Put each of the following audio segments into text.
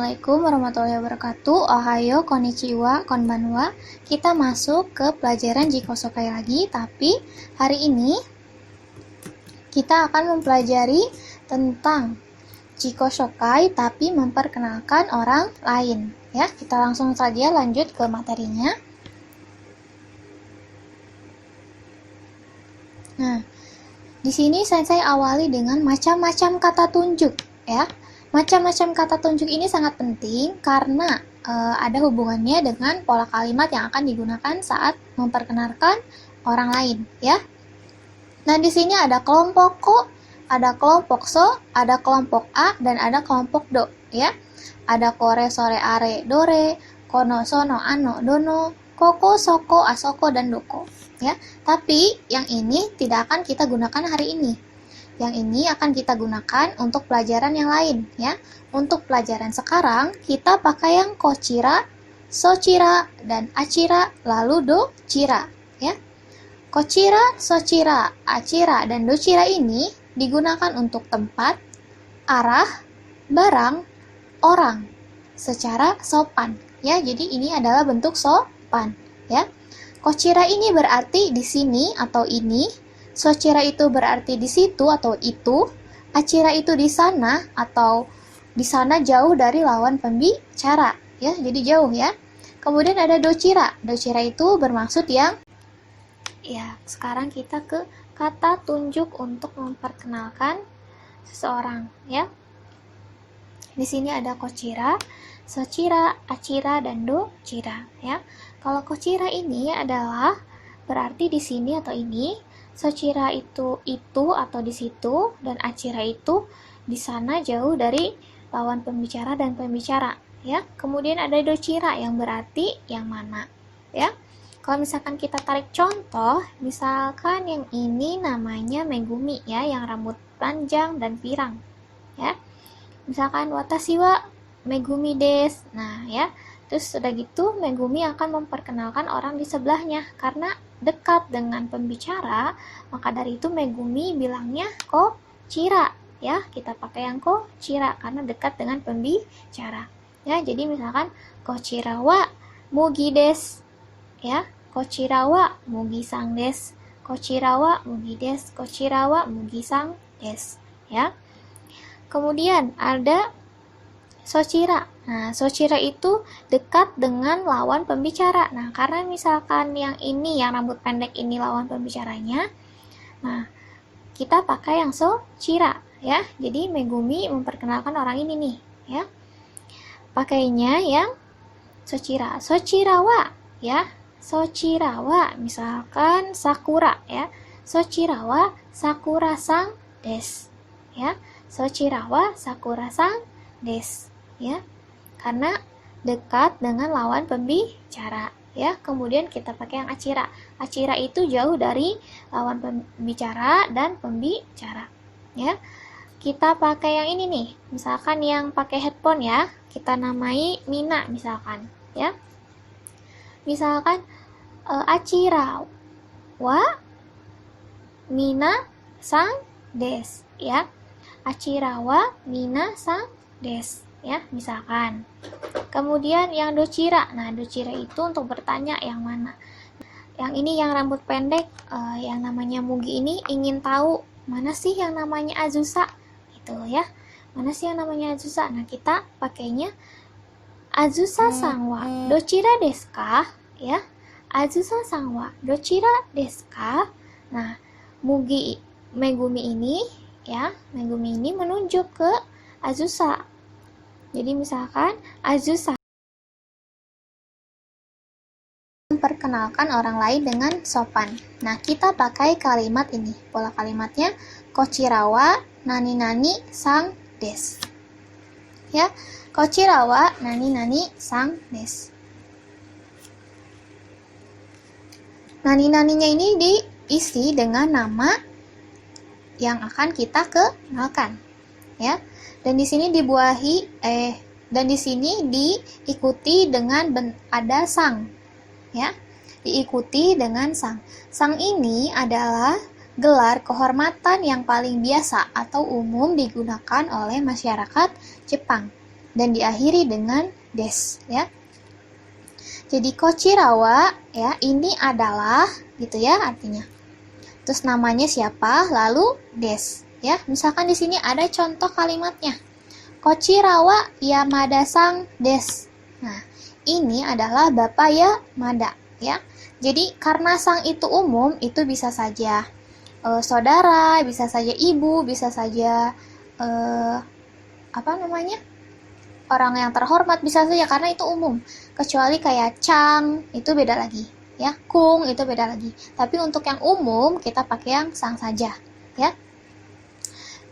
Assalamualaikum warahmatullahi wabarakatuh. Ohayo, konnichiwa, konbanwa. Kita masuk ke pelajaran Jikosokai lagi, tapi hari ini kita akan mempelajari tentang Jikosokai tapi memperkenalkan orang lain. Ya, kita langsung saja lanjut ke materinya. Nah, di sini saya awali dengan macam-macam kata tunjuk, ya. Macam-macam kata tunjuk ini sangat penting karena ada hubungannya dengan pola kalimat yang akan digunakan saat memperkenalkan orang lain, ya. Nah, di sini ada kelompok ko, ada kelompok so, ada kelompok a, dan ada kelompok do, ya. Ada kore, sore, are, dore, kono, sono, ano, dono, koko, soko, asoko, dan doko, ya. Tapi yang ini tidak akan kita gunakan hari ini. Yang ini akan kita gunakan untuk pelajaran yang lain, ya. Untuk pelajaran sekarang, kita pakai yang kochira, sochira, dan achira, lalu dochira, ya. Kochira, sochira, achira, dan dochira ini digunakan untuk tempat, arah, barang, orang, secara sopan, ya. Jadi ini adalah bentuk sopan, ya. Kochira ini berarti di sini atau ini. Sochira itu berarti di situ atau itu, achira itu di sana atau di sana jauh dari lawan pembicara, ya, jadi jauh, ya. Kemudian ada dochira. Dochira itu bermaksud yang, ya, sekarang kita ke kata tunjuk untuk memperkenalkan seseorang, ya. Di sini ada kochira, sochira, achira, dan dochira, ya. Kalau kochira ini adalah berarti di sini atau ini. Sochira itu atau di situ, dan achira itu di sana jauh dari lawan pembicara dan pembicara, ya. Kemudian ada dochira yang berarti yang mana, ya. Kalau misalkan kita tarik contoh, misalkan yang ini namanya Megumi, ya, yang rambut panjang dan pirang, ya. Misalkan watashi wa Megumi desu. Nah, ya. Terus sudah gitu Megumi akan memperkenalkan orang di sebelahnya karena dekat dengan pembicara, maka dari itu Megumi bilangnya kochira, ya. Kita pakai yang kochira karena dekat dengan pembicara, ya. Jadi misalkan kochira wa mugi desu, ya. Kochira wa mugi sang desu, kochira wa mugi desu, kochira wa mugi sang desu, ya. Kemudian ada sochira. Nah, sochira itu dekat dengan lawan pembicara. Nah, karena misalkan yang ini, yang rambut pendek ini lawan pembicaranya, nah, kita pakai yang sochira, ya. Jadi, Megumi memperkenalkan orang ini nih, ya. Pakainya yang sochira. Sochira wa, ya. Sochira wa, misalkan sakura, ya. Sochira wa sakura sang desu, ya. Sochira wa sakura sang desu, ya. Karena dekat dengan lawan pembicara, ya. Kemudian kita pakai yang achira. Achira itu jauh dari lawan pembicara dan pembicara, ya. Kita pakai yang ini nih, misalkan yang pakai headphone, ya. Kita namai Mina misalkan, ya. Misalkan achira wa Mina sang desu, ya. Achira wa Mina sang desu, ya, misalkan. Kemudian yang dochira. Nah, dochira itu untuk bertanya yang mana. Yang ini yang rambut pendek, yang namanya Mugi ini ingin tahu mana sih yang namanya Azusa, gitu, ya. Mana sih yang namanya Azusa? Nah, kita pakainya Azusa sang wa dochira desu ka, ya. Azusa sang wa dochira desu ka. Nah, Megumi ini, ya, Megumi ini menunjuk ke Azusa. Jadi misalkan Azusa memperkenalkan orang lain dengan sopan. Nah, kita pakai kalimat ini. Pola kalimatnya kochira wa nani-nani sang desu, ya. Kochira wa nani-nani sang desu. Nani-naninya ini diisi dengan nama yang akan kita kenalkan, ya. Dan di sini dan di sini diikuti dengan ada sang, ya. Diikuti dengan sang. Sang ini adalah gelar kehormatan yang paling biasa atau umum digunakan oleh masyarakat Jepang. dan diakhiri dengan des ya. Jadi Kochirawa ya, ini adalah gitu ya artinya. Terus namanya siapa? Lalu des ya. Misalkan di sini ada contoh kalimatnya. Kochirawa Yamada-san des. Nah, ini adalah Bapak Yamada ya. Jadi karena sang itu umum, itu bisa saja saudara, bisa saja ibu, bisa saja orang yang terhormat, bisa saja karena itu umum. Kecuali kayak Chang, itu beda lagi ya. Kung itu beda lagi. Tapi untuk yang umum kita pakai yang sang saja ya.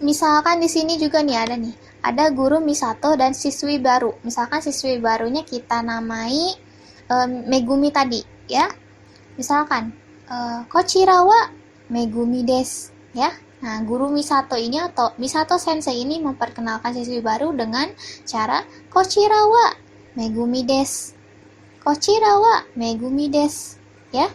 Misalkan di sini juga nih ada guru Misato dan siswi baru. Misalkan siswi barunya kita namai Megumi tadi ya. Misalkan Kochirawa Megumi des ya. Nah, guru Misato ini atau Misato Sensei ini memperkenalkan siswi baru dengan cara Kochirawa Megumi des. Kochirawa Megumi des. Ya.